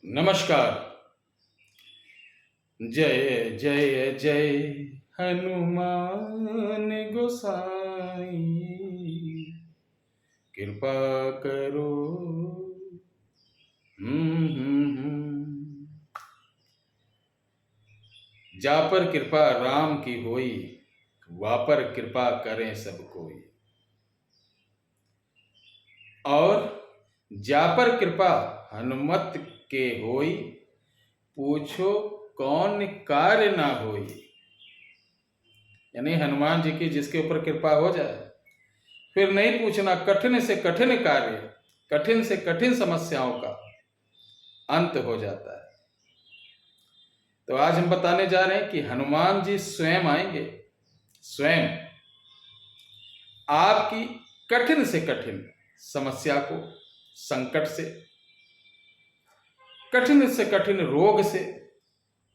नमस्कार। जय जय जय हनुमान गोसाई, कृपा करो। जा पर कृपा राम की होई, वापर कृपा करें सब कोई। और जा पर कृपा हनुमत के होई, पूछो कौन कार्य ना होई। यानी हनुमान जी की जिसके ऊपर कृपा हो जाए, फिर नहीं पूछना कठिन से कठिन कार्य, कठिन से कठिन समस्याओं का अंत हो जाता है। तो आज हम बताने जा रहे हैं कि हनुमान जी स्वयं आएंगे, स्वयं आपकी कठिन से कठिन समस्या को, संकट से कठिन रोग से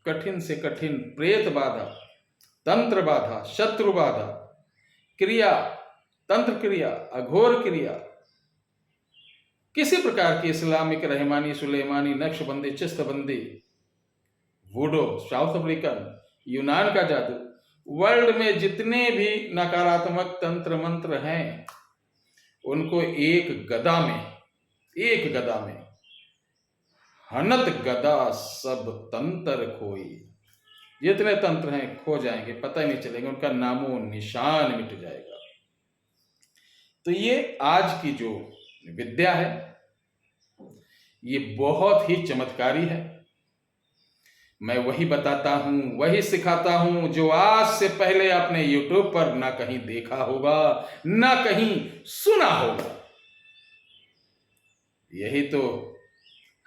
कठिन प्रेत बाधा, तंत्र बाधा, शत्रु बाधा, क्रिया, तंत्र क्रिया, अघोर क्रिया, किसी प्रकार की इस्लामिक, रहमानी, सुलेमानी, नक्शबंदी, चिस्तबंदी, वुडो, साउथ अफ्रीकन, यूनान का जादू, वर्ल्ड में जितने भी नकारात्मक तंत्र मंत्र हैं, उनको एक गदा में हनत गदा सब तंत्र खोई। जितने तंत्र हैं खो जाएंगे, पता ही नहीं चलेगा, उनका नामो निशान मिट जाएगा। तो ये आज की जो विद्या है, ये बहुत ही चमत्कारी है। मैं वही बताता हूं, वही सिखाता हूं जो आज से पहले आपने YouTube पर ना कहीं देखा होगा, ना कहीं सुना होगा। यही तो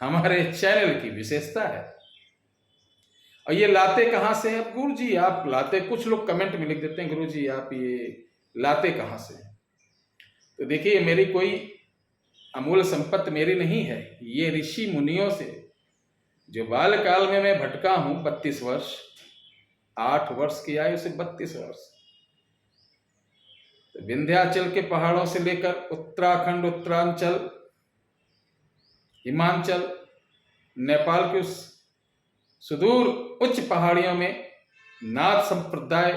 हमारे चैनल की विशेषता है। और ये लाते कहां से हैं गुरु जी? आप लाते, कुछ लोग कमेंट में लिख देते हैं गुरु जी आप ये लाते कहां से हैं? तो देखिए, मेरी कोई अमूल संपत्ति मेरी नहीं है, ये ऋषि मुनियों से, जो बाल काल में मैं भटका हूं 32 वर्ष, 8 वर्ष की आयु से 32 वर्ष, तो विंध्याचल के पहाड़ों से लेकर उत्तराखंड, उत्तरांचल, हिमांचल, नेपाल के उस सुदूर उच्च पहाड़ियों में नाथ संप्रदाय,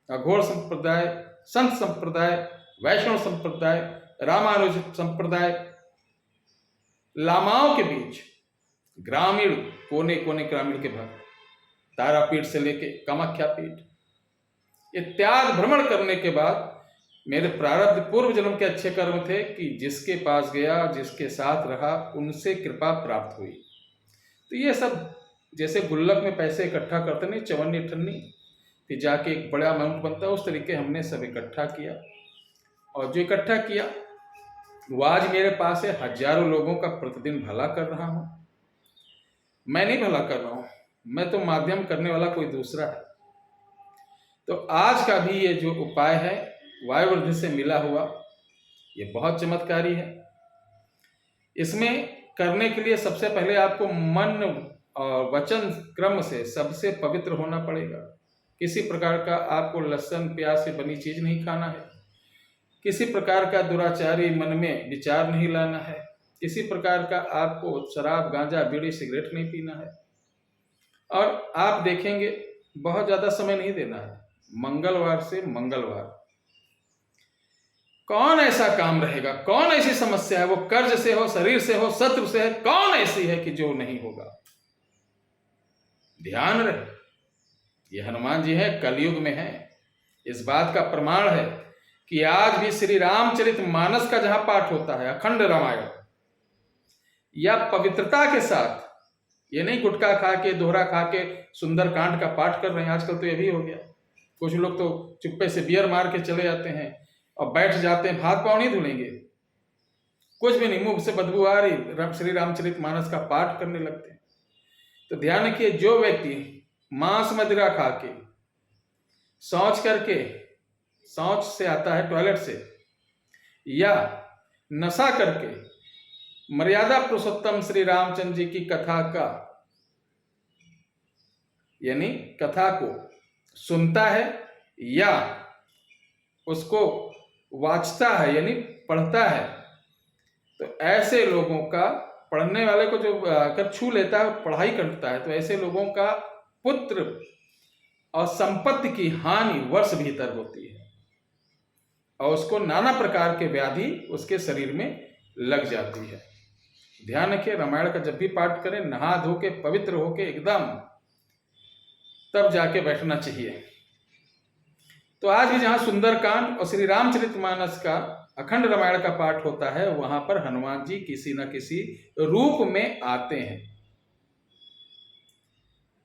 अघोर संप्रदाय, संत संप्रदाय, वैष्णव संप्रदाय, रामानुज संप्रदाय, लामाओं के बीच ग्रामीण, कोने कोने ग्रामीण के भक्त, तारापीठ से लेके कामाख्या पीठ इत्यादि भ्रमण करने के बाद मेरे प्रारब्ध पूर्व जन्म के अच्छे कर्म थे कि जिसके पास गया, जिसके साथ रहा, उनसे कृपा प्राप्त हुई। तो ये सब जैसे गुल्लक में पैसे इकट्ठा करते नहीं, चवन्नी अठन्नी, फिर जाके एक बड़ा अमाउंट बनता है, उस तरीके हमने सब इकट्ठा किया। और जो इकट्ठा किया वो आज मेरे पास है। हजारों लोगों का प्रतिदिन भला कर रहा हूं। मैं नहीं भला कर रहा हूं, मैं तो माध्यम करने वाला कोई दूसरा है। तो आज का भी ये जो उपाय है वायुवृद्धि से मिला हुआ, ये बहुत चमत्कारी है। इसमें करने के लिए सबसे पहले आपको मन और वचन क्रम से सबसे पवित्र होना पड़ेगा। किसी प्रकार का आपको लहसुन प्याज से बनी चीज नहीं खाना है, किसी प्रकार का दुराचारी मन में विचार नहीं लाना है, किसी प्रकार का आपको शराब, गांजा, बीड़ी, सिगरेट नहीं पीना है। और आप देखेंगे बहुत ज्यादा समय नहीं देना है, मंगलवार से मंगलवार। कौन ऐसा काम रहेगा, कौन ऐसी समस्या है, वो कर्ज से हो, शरीर से हो, शत्रु से है, कौन ऐसी है कि जो नहीं होगा? ध्यान रहे, ये हनुमान जी है, कलयुग में है। इस बात का प्रमाण है कि आज भी श्री रामचरित मानस का जहां पाठ होता है, अखंड रामायण, या पवित्रता के साथ, ये नहीं गुटखा खा के, दोहरा खा के सुंदर कांड का पाठ कर रहे हैं। आजकल तो ये भी हो गया, कुछ लोग तो चुप्पे से बियर मार के चले जाते हैं और बैठ जाते हैं, हाथ पांव नहीं धुलेंगे, कुछ भी नहीं, मुंह से बदबू आ रही, श्री रामचरित मानस का पाठ करने लगते हैं। तो ध्यान रखिए, जो व्यक्ति मांस मदिरा खा के, शौच करके, शौच से आता है टॉयलेट से, या नशा करके मर्यादा पुरुषोत्तम श्री रामचंद्र जी की कथा का, यानी कथा को सुनता है या उसको वाचता है, यानी पढ़ता है, तो ऐसे लोगों का पढ़ने वाले को जो अगर छू लेता है, पढ़ाई करता है, तो ऐसे लोगों का पुत्र और संपत्ति की हानि वर्ष भीतर होती है और उसको नाना प्रकार के व्याधि उसके शरीर में लग जाती है। ध्यान रखिए, रामायण का जब भी पाठ करें नहा धो के पवित्र होके एकदम, तब जाके बैठना चाहिए। तो आज भी जहां सुंदरकांड और श्री रामचरितमानस का अखंड रामायण का पाठ होता है, वहां पर हनुमान जी किसी न किसी रूप में आते हैं।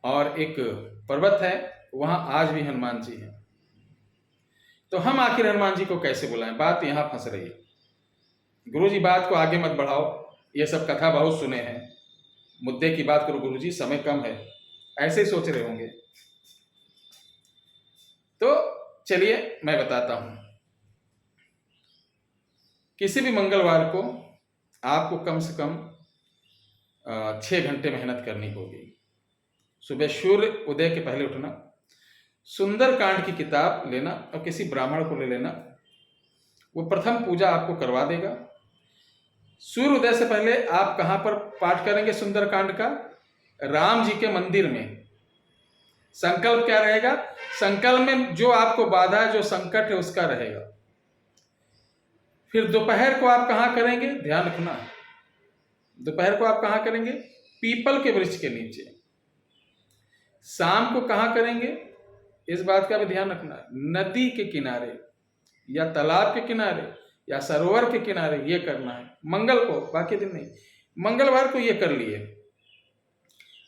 और एक पर्वत है, वहां आज भी हनुमान जी हैं। तो हम आखिर हनुमान जी को कैसे बुलाएं? बात यहां फंस रही है। गुरु जी बात को आगे मत बढ़ाओ, ये सब कथा बहुत सुने हैं, मुद्दे की बात करो गुरु जी, समय कम है, ऐसे ही सोच रहे होंगे। तो चलिए मैं बताता हूं। किसी भी मंगलवार को आपको कम से कम 6 घंटे मेहनत करनी होगी। सुबह सूर्य उदय के पहले उठना, सुंदरकांड की किताब लेना और किसी ब्राह्मण को ले लेना, वो प्रथम पूजा आपको करवा देगा। सूर्य उदय से पहले आप कहां पर पाठ करेंगे सुंदरकांड का? राम जी के मंदिर में। संकल्प क्या रहेगा? संकल्प में जो आपको बाधा है, जो संकट है, उसका रहेगा। फिर दोपहर को आप कहां करेंगे? ध्यान रखना, दोपहर को आप कहां करेंगे? पीपल के वृक्ष के नीचे। शाम को कहां करेंगे? इस बात का भी ध्यान रखना, नदी के किनारे या तालाब के किनारे या सरोवर के किनारे, ये करना है मंगल को, बाकी दिन नहीं। मंगलवार को ये कर लिए।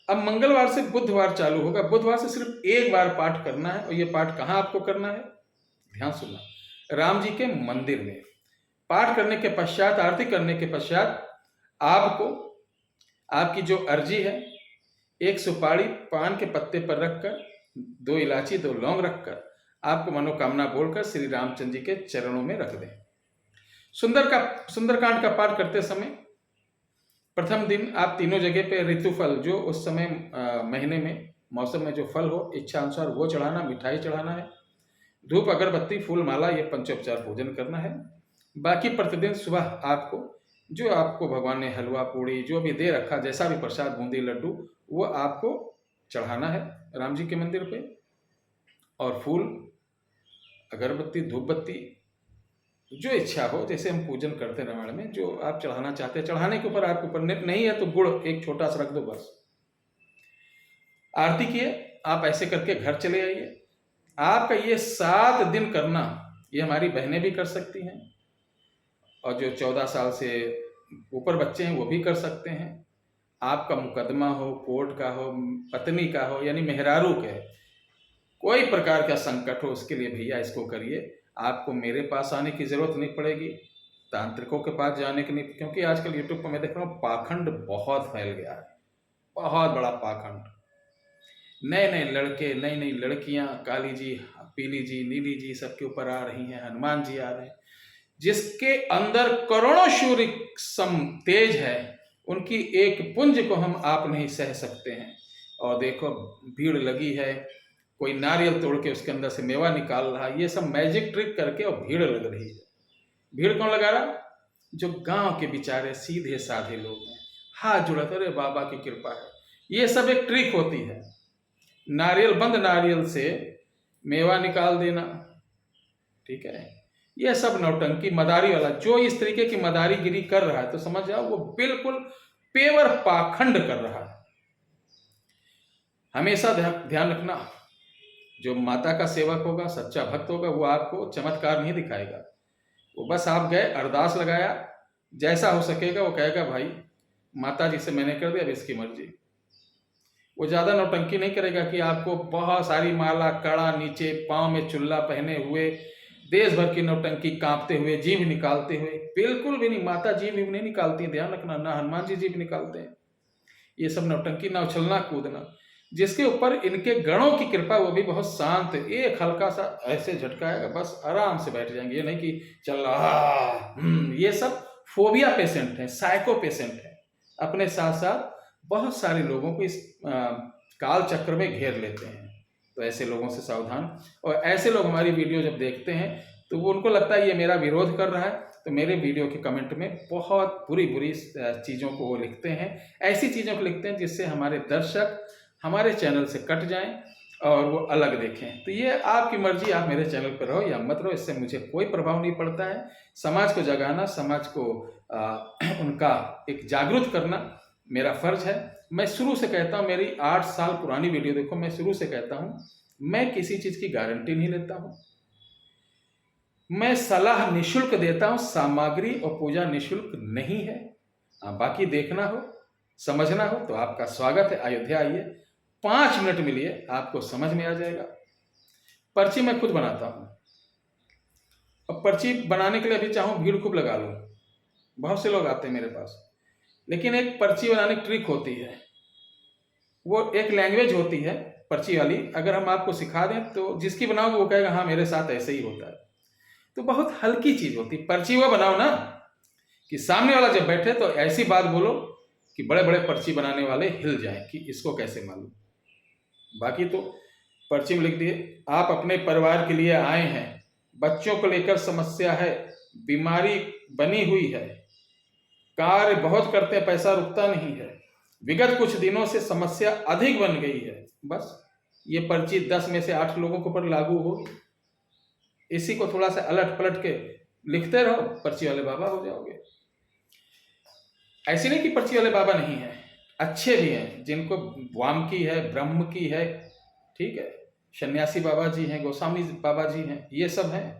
अब मंगलवार से बुधवार चालू होगा। बुधवार से सिर्फ एक बार पाठ करना है, और ये पाठ कहां आपको करना है? ध्यान सुनना, राम जी के मंदिर में। पाठ करने के पश्चात, आरती करने के पश्चात, आपको आपकी जो अर्जी है, 1 सुपारी पान के पत्ते पर रखकर, 2 इलायची 2 लौंग रखकर, आपको मनोकामना बोलकर श्री रामचंद्र जी के चरणों में रख दें। सुंदरकांड का पाठ करते समय प्रथम दिन आप तीनों जगह पे ऋतुफल, जो उस समय महीने में मौसम में जो फल हो इच्छा अनुसार वो चढ़ाना, मिठाई चढ़ाना है, धूप अगरबत्ती फूल माला, ये पंचोपचार भोजन करना है। बाकी प्रतिदिन सुबह आपको जो आपको भगवान ने हलवा पूड़ी जो भी दे रखा, जैसा भी प्रसाद, बूंदी लड्डू, वो आपको चढ़ाना है राम जी के मंदिर पे। और फूल अगरबत्ती धूप बत्ती जो इच्छा हो, जैसे हम पूजन करते हैं रामायण में, जो आप चढ़ाना चाहते हैं, चढ़ाने के ऊपर आपके ऊपर, नहीं है तो गुड़ एक छोटा सा रख दो बस। आरती किए, आप ऐसे करके घर चले आइए। आपका ये 7 दिन करना, ये हमारी बहनें भी कर सकती हैं, और जो 14 साल से ऊपर बच्चे हैं वो भी कर सकते हैं। आपका मुकदमा हो, कोर्ट का हो, पत्नी का हो, यानी मेहरारू के, कोई प्रकार का संकट हो, उसके लिए भैया इसको करिए। आपको मेरे पास आने की जरूरत नहीं पड़ेगी, तांत्रिकों के पास जाने की नहीं, क्योंकि आजकल यूट्यूब पर मैं देख रहा हूँ पाखंड बहुत फैल गया है, बहुत बड़ा पाखंड। नए नए लड़के, नई नई लड़कियां, काली जी, पीली जी, नीली जी, सबके ऊपर आ रही हैं, हनुमान जी आ रहे हैं, जिसके अंदर करोड़ों सूर्य सम तेज है, उनकी एक पुंज को हम आप नहीं सह सकते हैं। और देखो भीड़ लगी है, कोई नारियल तोड़ के उसके अंदर से मेवा निकाल रहा है, ये सब मैजिक ट्रिक करके, और भीड़ लग रही है। भीड़ कौन लगा रहा? जो गांव के बेचारे सीधे साधे लोग हैं, हाथ जुड़ा, अरे बाबा की कृपा है, ये सब एक ट्रिक होती है। नारियल, बंद नारियल से मेवा निकाल देना, ठीक है, ये सब नौटंकी, मदारी वाला, जो इस तरीके की मदारीगिरी कर रहा है, तो समझ जाओ वो बिल्कुल पेवर पाखंड कर रहा है। हमेशा ध्यान रखना, जो माता का सेवक होगा, सच्चा भक्त होगा, वो आपको चमत्कार नहीं दिखाएगा। वो बस आप गए, अरदास लगाया, जैसा हो सकेगा वो कहेगा भाई माता जी से मैंने कर दिया, अब इसकी मर्जी। वो ज़्यादा नौटंकी नहीं करेगा कि आपको बहुत सारी माला, कड़ा, नीचे पाँव में चुल्ला पहने हुए, देश भर की नौटंकी, कांपते हुए, जीभ निकालते हुए, बिल्कुल भी नहीं। माता जीभ भी नहीं निकालती, ध्यान रखना, ना हनुमान जी जीभ निकालते हैं। ये सब नौटंकी, ना उछलना कूदना। जिसके ऊपर इनके गणों की कृपा, वो भी बहुत शांत, एक हल्का सा ऐसे झटकाएगा, बस आराम से बैठ जाएंगे। ये नहीं कि चल रहा, ये सब फोबिया पेशेंट है, साइको पेशेंट है, अपने साथ साथ बहुत सारे लोगों को इस काल चक्र में घेर लेते हैं। तो ऐसे लोगों से सावधान। और ऐसे लोग हमारी वीडियो जब देखते हैं तो वो, उनको लगता है ये मेरा विरोध कर रहा है, तो मेरे वीडियो के कमेंट में बहुत बुरी बुरी चीज़ों को वो लिखते हैं, ऐसी चीज़ों को लिखते हैं जिससे हमारे दर्शक हमारे चैनल से कट जाएं और वो अलग देखें। तो ये आपकी मर्जी, आप मेरे चैनल पर रहो या मत रहो, इससे मुझे कोई प्रभाव नहीं पड़ता है। समाज को जगाना, समाज को उनका एक जागरूक करना मेरा फर्ज है। मैं शुरू से कहता हूँ, मेरी 8 साल पुरानी वीडियो देखो, मैं शुरू से कहता हूँ मैं किसी चीज़ की गारंटी नहीं लेता हूँ। मैं सलाह निशुल्क देता हूँ, सामग्री और पूजा निशुल्क नहीं है। बाकी देखना हो, समझना हो तो आपका स्वागत है, अयोध्या आइए, 5 मिनट मिलिए, आपको समझ में आ जाएगा। पर्ची मैं खुद बनाता हूँ, और पर्ची बनाने के लिए अभी चाहूँ भीड़ खूब लगा लूँ, बहुत से लोग आते हैं मेरे पास, लेकिन एक पर्ची बनाने की ट्रिक होती है, वो एक लैंग्वेज होती है पर्ची वाली। अगर हम आपको सिखा दें तो जिसकी बनाओगे वो कहेगा हाँ मेरे साथ ऐसे ही होता है। तो बहुत हल्की चीज़ होती है पर्ची। वो बनाओ ना कि सामने वाला जब बैठे तो ऐसी बात बोलो कि बड़े बड़े पर्ची बनाने वाले हिल जाएं कि इसको कैसे मालूम। बाकी तो पर्ची में लिख दिए, आप अपने परिवार के लिए आए हैं, बच्चों को लेकर समस्या है, बीमारी बनी हुई है, कार्य बहुत करते हैं पैसा रुकता नहीं है, विगत कुछ दिनों से समस्या अधिक बन गई है। बस ये पर्ची 10 में से 8 लोगों के ऊपर लागू होगी। इसी को थोड़ा सा अलट पलट के लिखते रहो, पर्ची वाले बाबा हो जाओगे। ऐसे नहीं कि पर्ची वाले बाबा नहीं है, अच्छे भी हैं, जिनको वाम की है, ब्रह्म की है, ठीक है, सन्यासी बाबा जी हैं, गोस्वामी बाबा जी हैं, ये सब हैं।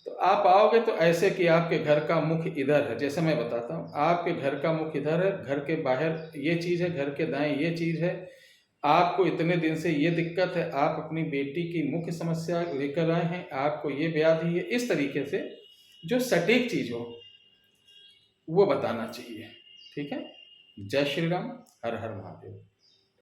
तो आप आओगे तो ऐसे कि आपके घर का मुख इधर है, जैसे मैं बताता हूँ, आपके घर का मुख इधर है, घर के बाहर ये चीज़ है, घर के दाएं ये चीज़ है, आपको इतने दिन से ये दिक्कत है, आप अपनी बेटी की मुख्य समस्या लेकर आए हैं, आपको ये व्याधि है, इस तरीके से जो सटीक चीज़ हो वो बताना चाहिए। ठीक है। जय श्री राम, हर हर महादेव।